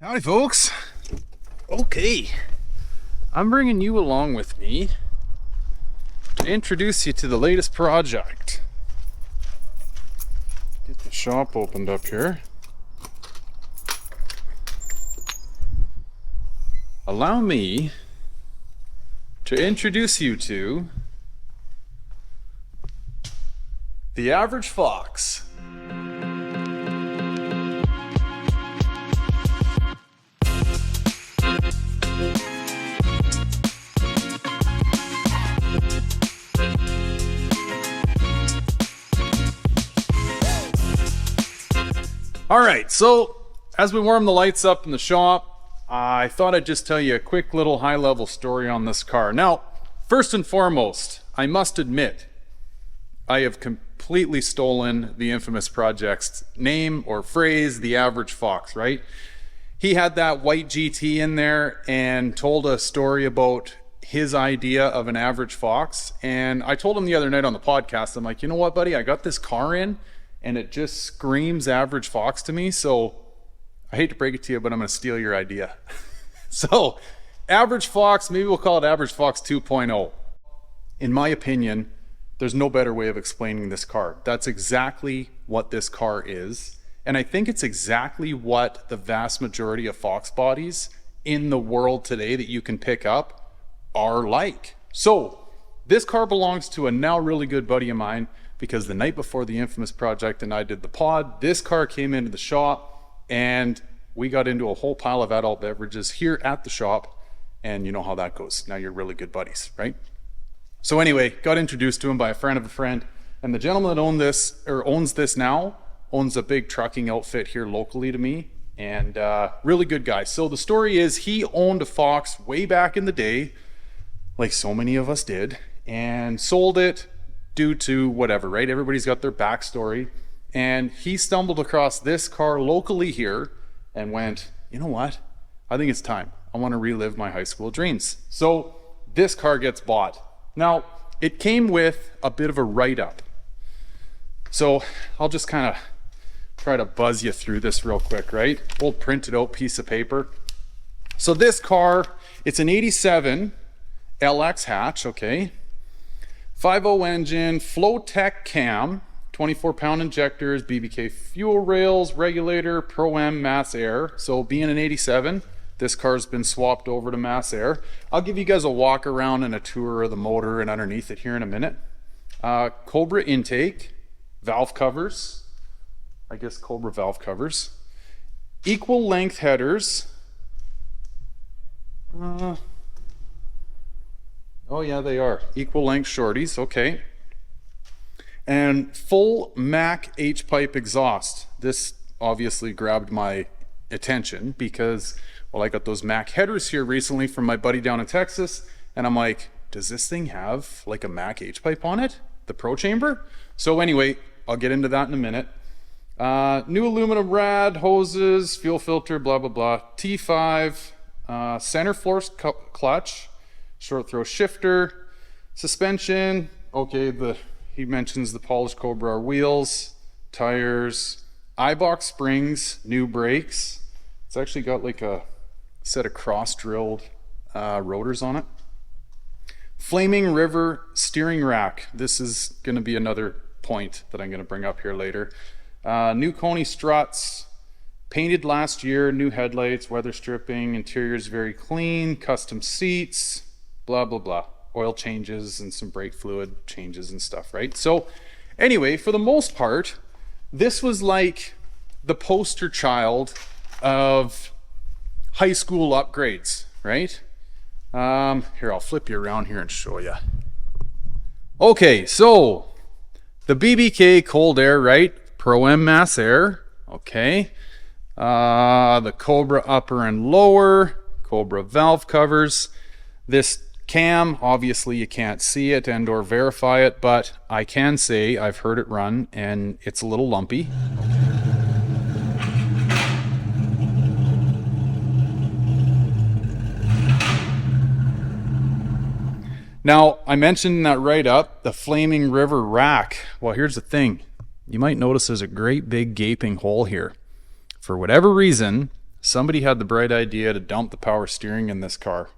Howdy folks. Okay, I'm bringing you along with me to introduce you to the latest project. Get the shop opened up here. Allow me to introduce you to the average fox. All right, so as we warm the lights up in the shop, I thought I'd just tell you a quick little high-level story on this car. Now, first and foremost, I must admit, I have completely stolen the infamous project's name or phrase, the average fox, right? He had that white GT in there and told a story about his idea of an average fox. And I told him the other night on the podcast, I'm like, you know what, buddy, I got this car in and it just screams average fox to me. So I hate to break it to you, but I'm going to steal your idea. So average fox, maybe we'll call it average fox 2.0. In my opinion, there's no better way of explaining this car. That's exactly what this car is. And I think it's exactly what the vast majority of fox bodies in the world today that you can pick up are like. So this car belongs to a now really good buddy of mine, because the night before the infamous project and I did the pod, this car came into the shop and we got into a whole pile of adult beverages here at the shop. And you know how that goes. Now you're really good buddies, right? So anyway, got introduced to him by a friend of a friend. And the gentleman that owns this now, owns a big trucking outfit here locally to me. And really good guy. So the story is he owned a Fox way back in the day, like so many of us did, and sold it due to whatever, right? Everybody's got their backstory. And he stumbled across this car locally here and went, you know what? I think it's time. I want to relive my high school dreams. So this car gets bought. Now, it came with a bit of a write-up. So I'll just kind of try to buzz you through this real quick, right? Old printed out piece of paper. So this car, it's an 87 LX hatch, okay? 5.0 engine, Flowtech cam, 24-pound injectors, BBK fuel rails, regulator, Pro-M mass air. So being an 87, this car's been swapped over to mass air. I'll give you guys a walk around and a tour of the motor and underneath it here in a minute. Cobra intake, valve covers, I guess Cobra valve covers. Equal length headers. Oh yeah, they are. Equal length shorties, okay. And full Mac H-pipe exhaust. This obviously grabbed my attention because, well, I got those Mac headers here recently from my buddy down in Texas, and I'm like, does this thing have like a Mac H-pipe on it? The Pro Chamber? So anyway, I'll get into that in a minute. New aluminum rad, hoses, fuel filter, blah, blah, blah. T5, center floor clutch, short throw shifter, suspension. Okay, he mentions the polished Cobra wheels, tires, iBox springs, new brakes. It's actually got like a set of cross-drilled rotors on it. Flaming River steering rack. This is going to be another point that I'm going to bring up here later. New Coney struts, painted last year, new headlights, weather stripping, interior's very clean, custom seats, blah, blah, blah. Oil changes and some brake fluid changes and stuff, right? So anyway, for the most part, this was like the poster child of high school upgrades, right? Here, I'll flip you around here and show you. Okay, so the BBK cold air, right? Pro-M mass air, okay. The Cobra upper and lower, Cobra valve covers. This cam, obviously you can't see it and or verify it, but I can say I've heard it run and it's a little lumpy. Now, I mentioned in that write-up the Flaming River rack. Well, here's the thing. You might notice there's a great big gaping hole here. For whatever reason, somebody had the bright idea to dump the power steering in this car.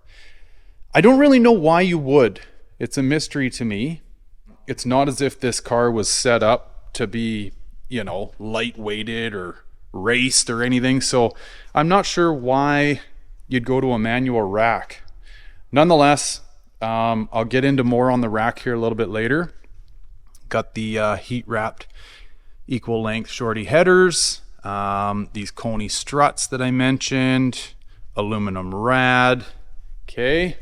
I don't really know why you would. It's a mystery to me. It's not as if this car was set up to be, you know, light-weighted or raced or anything. So I'm not sure why you'd go to a manual rack. Nonetheless, I'll get into more on the rack here a little bit later. Got the heat-wrapped equal length shorty headers, these Coney struts that I mentioned, aluminum rad. Okay,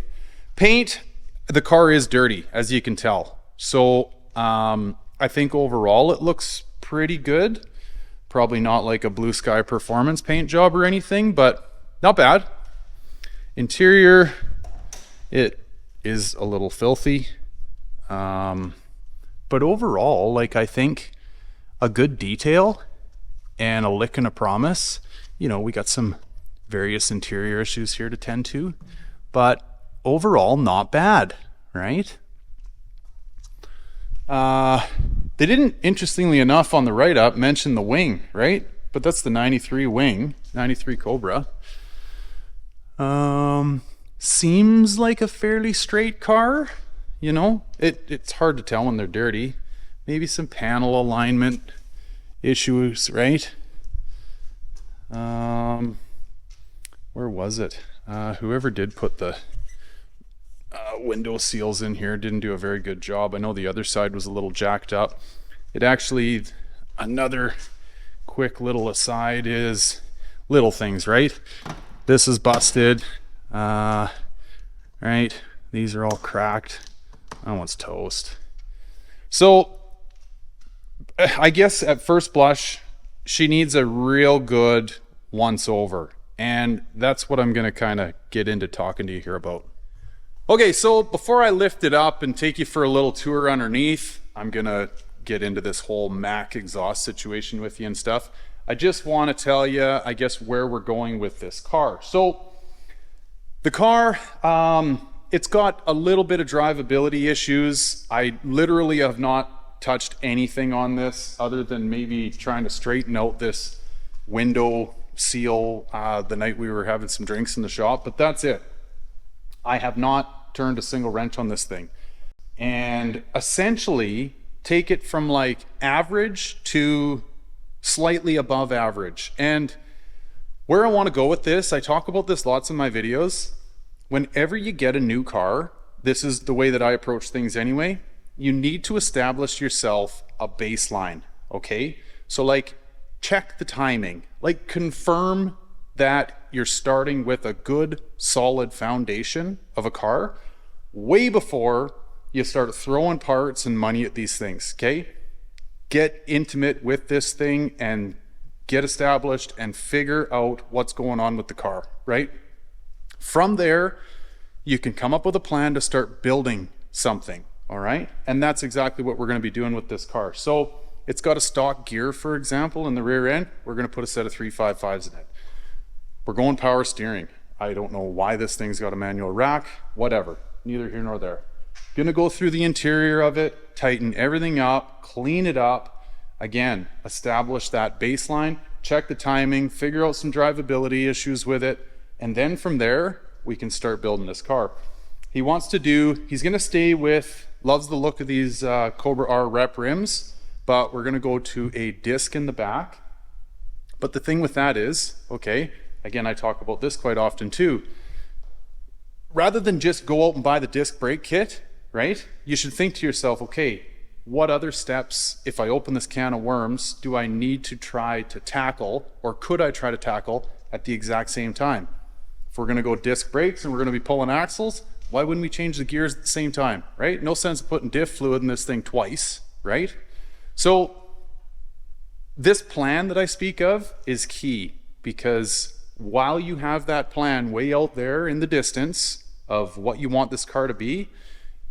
paint, the car is dirty, as you can tell. So I think overall it looks pretty good. Probably not like a Blue Sky Performance paint job or anything, but not bad. Interior, it is a little filthy. But overall, like, I think a good detail and a lick and a promise. You know, we got some various interior issues here to tend to, but overall not bad, right? They didn't, interestingly enough, on the write-up mention the wing, right? But that's the 93 wing, 93 Cobra. Seems like a fairly straight car, you know? It's hard to tell when they're dirty. Maybe some panel alignment issues, right? Where was it? Whoever did put the window seals in here didn't do a very good job. I know the other side was a little jacked up. It actually, another quick little aside is little things, right? This is busted, right? These are all cracked. That one's toast. So I guess at first blush, she needs a real good once over. And that's what I'm going to kind of get into talking to you here about. Okay, so before I lift it up and take you for a little tour underneath, I'm going to get into this whole Mac exhaust situation with you and stuff. I just want to tell you, I guess, where we're going with this car. So the car, it's got a little bit of drivability issues. I literally have not touched anything on this other than maybe trying to straighten out this window seal the night we were having some drinks in the shop, but that's it. I have not turned a single wrench on this thing. And essentially take it from like average to slightly above average. And where I want to go with this, I talk about this lots in my videos. Whenever you get a new car, this is the way that I approach things anyway, you need to establish yourself a baseline, okay? So like check the timing, like confirm that you're starting with a good solid foundation of a car way before you start throwing parts and money at these things, okay? Get intimate with this thing and get established and figure out what's going on with the car, right? From there, you can come up with a plan to start building something, all right? And that's exactly what we're going to be doing with this car. So it's got a stock gear, for example, in the rear end. We're going to put a set of 355s in it. We're going power steering. I don't know why this thing's got a manual rack, whatever, neither here nor there. Gonna go through the interior of it, tighten everything up, clean it up. Again, establish that baseline, check the timing, figure out some drivability issues with it, and then from there, we can start building this car. He's gonna stay with, loves the look of these Cobra R rep rims, but we're gonna go to a disc in the back. But the thing with that is, okay, again, I talk about this quite often too. Rather than just go out and buy the disc brake kit, right? You should think to yourself, okay, what other steps, if I open this can of worms, do I need to try to tackle, or could I try to tackle at the exact same time? If we're gonna go disc brakes and we're gonna be pulling axles, why wouldn't we change the gears at the same time, right? No sense of putting diff fluid in this thing twice, right? So this plan that I speak of is key, because while you have that plan way out there in the distance of what you want this car to be,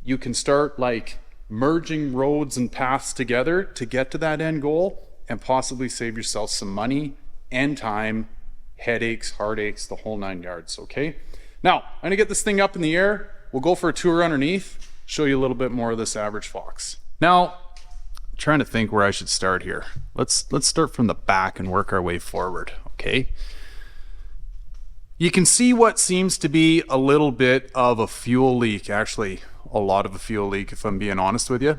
you can start like merging roads and paths together to get to that end goal and possibly save yourself some money and time, headaches, heartaches, the whole 9 yards, okay? Now, I'm gonna get this thing up in the air. We'll go for a tour underneath, show you a little bit more of this average Fox. Now, I'm trying to think where I should start here. Let's start from the back and work our way forward, okay? You can see what seems to be a little bit of a fuel leak, actually a lot of a fuel leak if I'm being honest with you.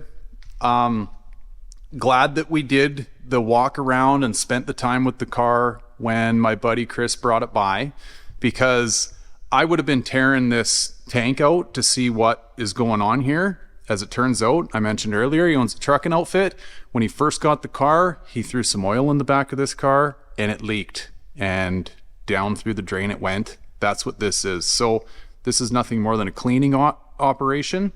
Glad that we did the walk around and spent the time with the car when my buddy Chris brought it by, because I would have been tearing this tank out to see what is going on here. As it turns out, I mentioned earlier, he owns a trucking outfit. When he first got the car, he threw some oil in the back of this car and it leaked, and down through the drain it went. That's what this is. So this is nothing more than a cleaning operation.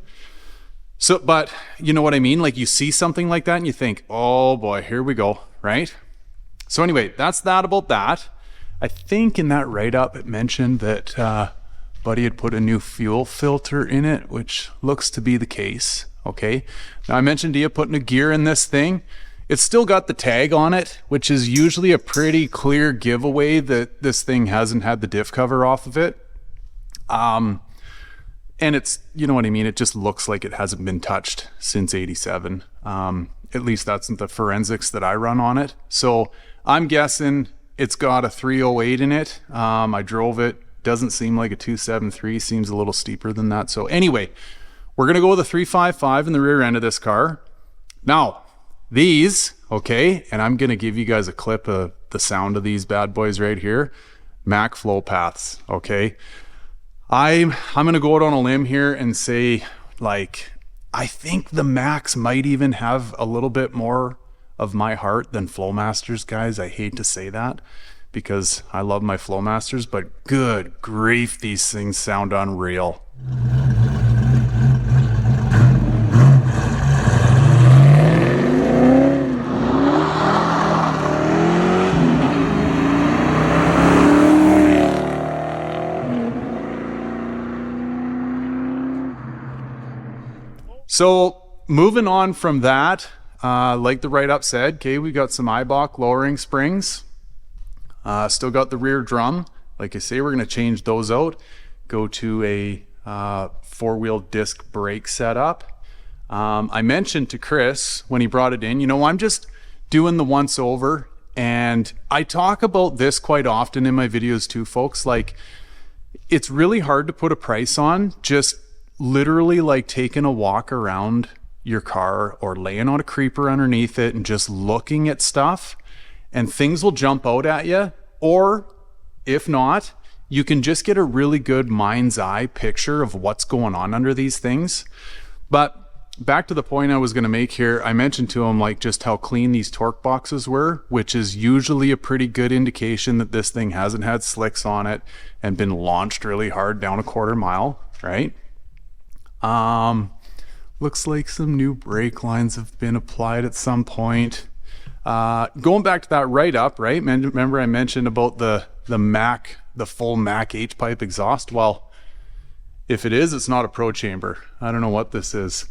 So, but you know what I mean? Like, you see something like that and you think, oh boy, here we go, right? So anyway, that's that about that. I think in that write-up it mentioned that Buddy had put a new fuel filter in it, which looks to be the case. Okay. Now I mentioned to you putting a gear in this thing. It's still got the tag on it, which is usually a pretty clear giveaway that this thing hasn't had the diff cover off of it. And it's, you know what I mean? It just looks like it hasn't been touched since 87. At least that's the forensics that I run on it. So I'm guessing it's got a 308 in it. I drove it. Doesn't seem like a 273. Seems a little steeper than that. So anyway, we're going to go with a 355 in the rear end of this car. Now, these, okay, and I'm going to give you guys a clip of the sound of these bad boys right here. Mac flow paths, okay? I'm going to go out on a limb here and say, like, I think the Macs might even have a little bit more of my heart than Flowmasters, guys. I hate to say that because I love my Flowmasters, but good grief, these things sound unreal. So moving on from that, like the write-up said, okay, we got some Eibach lowering springs. Still got the rear drum. Like I say, we're going to change those out. Go to a four-wheel disc brake setup. I mentioned to Chris when he brought it in, you know, I'm just doing the once over, and I talk about this quite often in my videos too, folks. Like, it's really hard to put a price on just literally like taking a walk around your car or laying on a creeper underneath it and just looking at stuff, and things will jump out at you. Or if not, you can just get a really good mind's eye picture of what's going on under these things. But back to the point I was going to make here, I mentioned to him like just how clean these torque boxes were, which is usually a pretty good indication that this thing hasn't had slicks on it and been launched really hard down a quarter mile, right? Looks like some new brake lines have been applied at some point. Going back to that write-up, right? Remember I mentioned about the full Mac H-pipe exhaust? Well, if it is, it's not a pro chamber. I don't know what this is.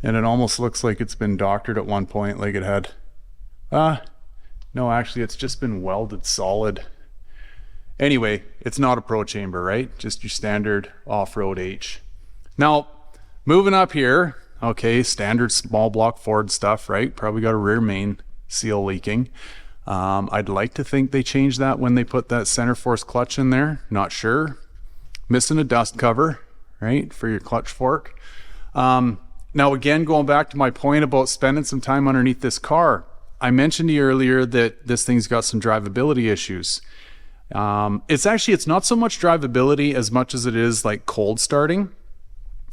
And it almost looks like it's been doctored at one point, like it had. No, actually, it's just been welded solid. Anyway, it's not a pro chamber, right? Just your standard off-road H. Now, moving up here, okay, standard small block Ford stuff, right? Probably got a rear main seal leaking. I'd like to think they changed that when they put that center force clutch in there. Not sure. Missing a dust cover, right, for your clutch fork. Now, again, going back to my point about spending some time underneath this car, I mentioned to you earlier that this thing's got some drivability issues. It's not so much drivability as much as it is like cold starting.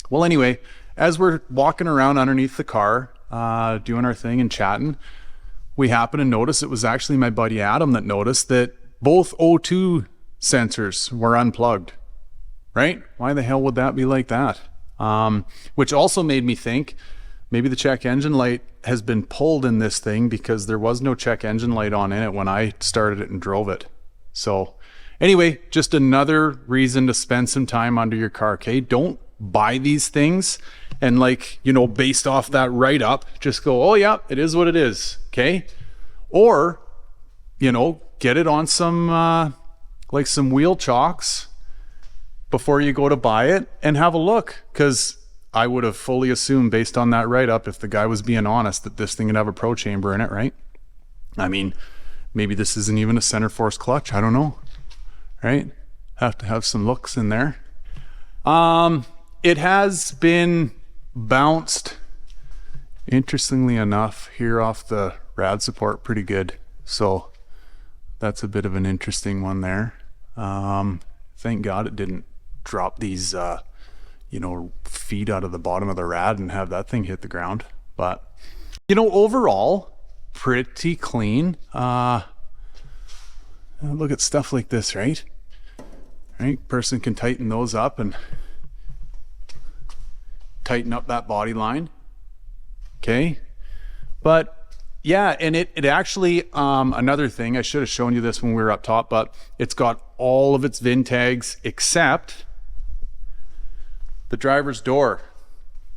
Well, anyway, as we're walking around underneath the car, doing our thing and chatting, we happen to notice it was actually my buddy Adam that noticed that both O2 sensors were unplugged, right? Why the hell would that be like that? Which also made me think maybe the check engine light has been pulled in this thing because there was no check engine light on in it when I started it and drove it. So anyway, just another reason to spend some time under your car, okay? Don't buy these things and, like, you know, based off that write-up, just go, oh yeah, it is what it is, okay? Or, you know, get it on some like some wheel chocks before you go to buy it and have a look, because I would have fully assumed based on that write-up, if the guy was being honest, that this thing would have a pro chamber in it, right? I mean, maybe this isn't even a center force clutch, I don't know, right? have to have some looks in there. It has been bounced, interestingly enough, here off the rad support pretty good. So that's a bit of an interesting one there. Thank God it didn't drop these, you know, feet out of the bottom of the rad and have that thing hit the ground. But, you know, overall, pretty clean. Look at stuff like this, right? Right? Person can tighten those up and tighten up that body line. Okay. But yeah, and it actually, another thing, I should have shown you this when we were up top, but it's got all of its VIN tags except the driver's door.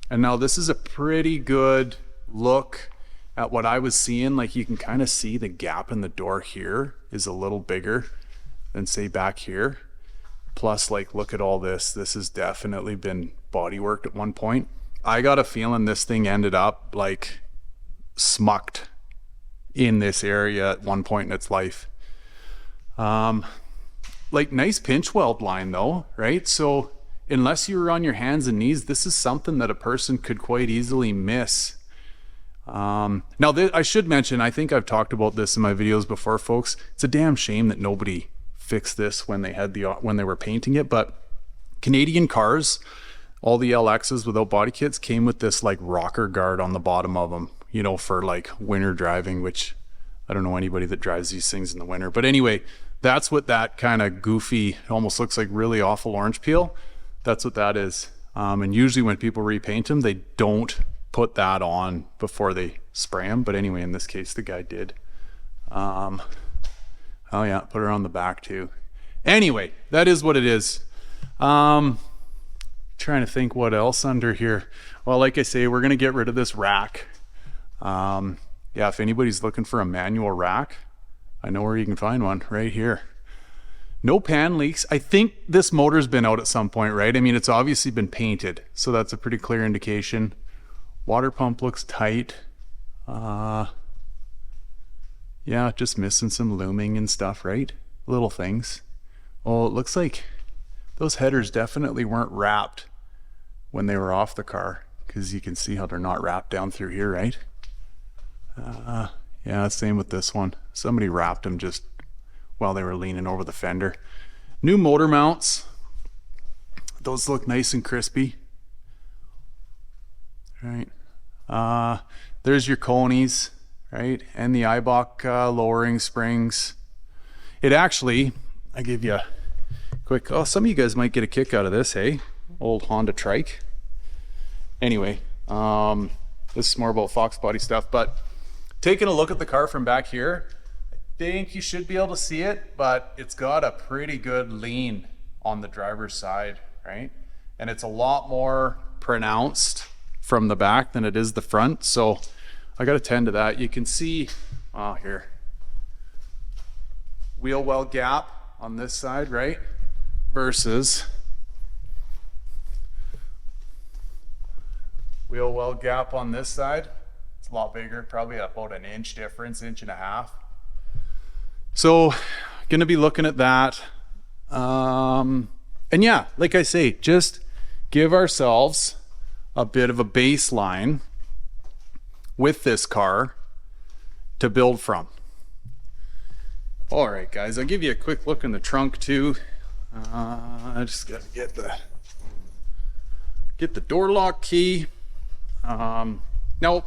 And now this is a pretty good look at what I was seeing. Like, you can kind of see the gap in the door here is a little bigger than say back here. Plus, like, look at all this. This has definitely been body worked at one point. I got a feeling this thing ended up like smucked in this area at one point in its life. Like, nice pinch weld line though, right? So unless you were on your hands and knees, this is something that a person could quite easily miss. Now, I should mention, I think I've talked about this in my videos before, folks. It's a damn shame that nobody fixed this when they had when they were painting it. But Canadian cars, all the LXs without body kits, came with this like rocker guard on the bottom of them, you know, for like winter driving, which I don't know anybody that drives these things in the winter. But anyway, that's what that kind of goofy, almost looks like really awful orange peel. That's what that is. And usually when people repaint them, they don't put that on before they spray them. But anyway, in this case, the guy did. Oh yeah, put her on the back too. Anyway, that is what it is. Trying to think what else under here. Well, like I say, we're gonna get rid of this rack. Yeah, if anybody's looking for a manual rack, I know where you can find one, right here. No pan leaks. I think this motor's been out at some point, right? I mean, it's obviously been painted, so that's a pretty clear indication. Water pump looks tight. Yeah, just missing some looming and stuff, right? Little things. Oh, it looks like those headers definitely weren't wrapped when they were off the car, because you can see how they're not wrapped down through here, right? Yeah, same with this one. Somebody wrapped them just while they were leaning over the fender. New motor mounts. Those look nice and crispy. Right. There's your conies, right? And the Eibach lowering springs. It actually, I give you a quick, oh, some of you guys might get a kick out of this, hey? Old Honda trike. Anyway, this is more about Foxbody stuff, but taking a look at the car from back here, I think you should be able to see it, but it's got a pretty good lean on the driver's side, right? And it's a lot more pronounced from the back than it is the front, so I got to tend to that. You can see, oh, here, wheel well gap on this side, right? Versus wheel well gap on this side. It's a lot bigger, probably about an inch difference, inch and a half. So gonna be looking at that. And yeah, like I say, just give ourselves a bit of a baseline with this car to build from. All right, guys, I'll give you a quick look in the trunk too. I just gotta get the door lock key. Now,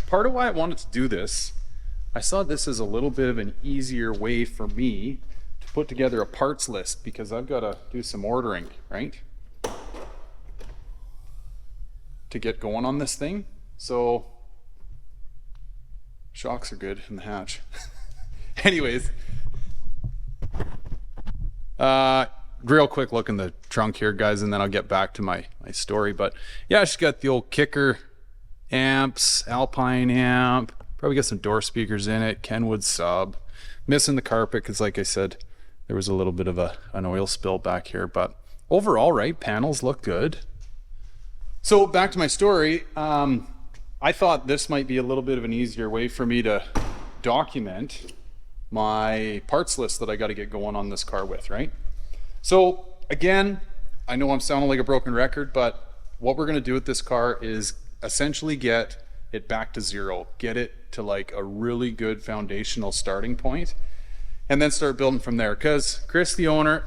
part of why I wanted to do this, I saw this as a little bit of an easier way for me to put together a parts list, because I've got to do some ordering, right? To get going on this thing. So shocks are good in the hatch. Anyways, real quick look in the trunk here, guys, and then I'll get back to my story. But yeah, she's got the old kicker amps, Alpine amp, probably got some door speakers in it, Kenwood sub, missing the carpet because, like I said, there was a little bit of an oil spill back here. But overall, right, panels look good. So back to my story. I thought this might be a little bit of an easier way for me to document my parts list that I got to get going on this car with, right? So again, I know I'm sounding like a broken record, but what we're gonna do with this car is essentially get it back to zero, get it to like a really good foundational starting point, and then start building from there. Because Chris, the owner,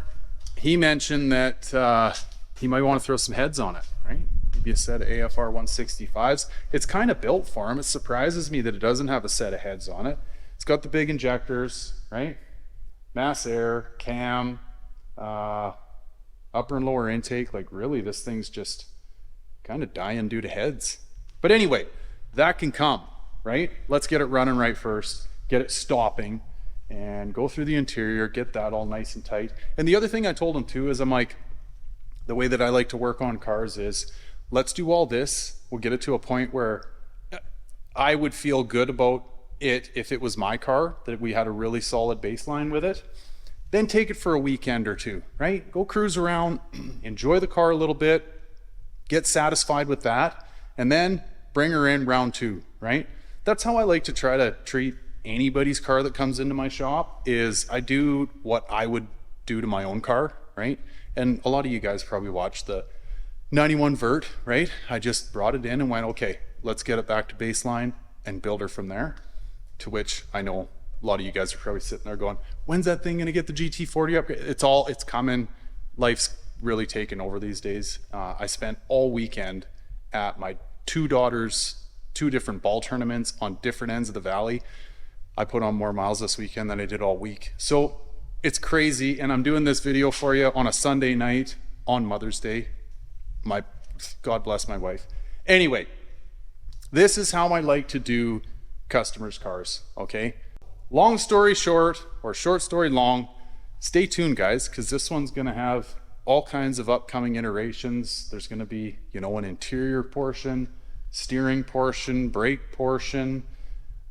he mentioned that he might want to throw some heads on it, right? Maybe a set of AFR 165s. It's kind of built for him. It surprises me that it doesn't have a set of heads on it. It's got the big injectors, right? Mass air, cam, upper and lower intake. Like really, this thing's just kind of dying due to heads. But anyway, that can come, right? Let's get it running right first, get it stopping, and go through the interior, get that all nice and tight. And the other thing I told him too is I'm like, the way that I like to work on cars is, let's do all this. We'll get it to a point where I would feel good about it if it was my car, that we had a really solid baseline with it. Then take it for a weekend or two, right? Go cruise around, enjoy the car a little bit, get satisfied with that, and then bring her in round two, right? That's how I like to try to treat anybody's car that comes into my shop. Is I do what I would do to my own car, right? And a lot of you guys probably watched the 91 Vert, right? I just brought it in and went, okay, let's get it back to baseline and build her from there. To which I know a lot of you guys are probably sitting there going, when's that thing gonna get the GT40 upgrade? It's coming. Life's really taken over these days. I spent all weekend at my two daughters' two different ball tournaments on different ends of the valley. I put on more miles this weekend than I did all week. So it's crazy, and I'm doing this video for you on a Sunday night on Mother's Day. God bless my wife. Anyway, this is how I like to do customers' cars, okay? Long story short, or short story long, stay tuned guys, because this one's gonna have all kinds of upcoming iterations. There's gonna be, you know, an interior portion, steering portion, brake portion,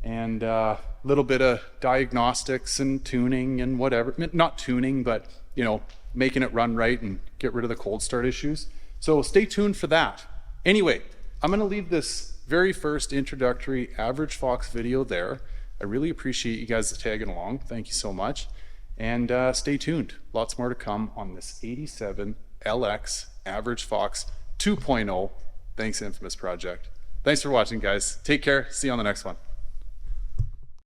and a little bit of diagnostics and tuning and whatever. Not tuning, but, you know, making it run right and get rid of the cold start issues. So stay tuned for that. Anyway, I'm gonna leave this very first introductory Average Fox video there. I really appreciate you guys tagging along. Thank you so much. And stay tuned. Lots more to come on this 87 LX Average Fox 2.0 Thanks Infamous project. Thanks for watching, guys. Take care. See you on the next one.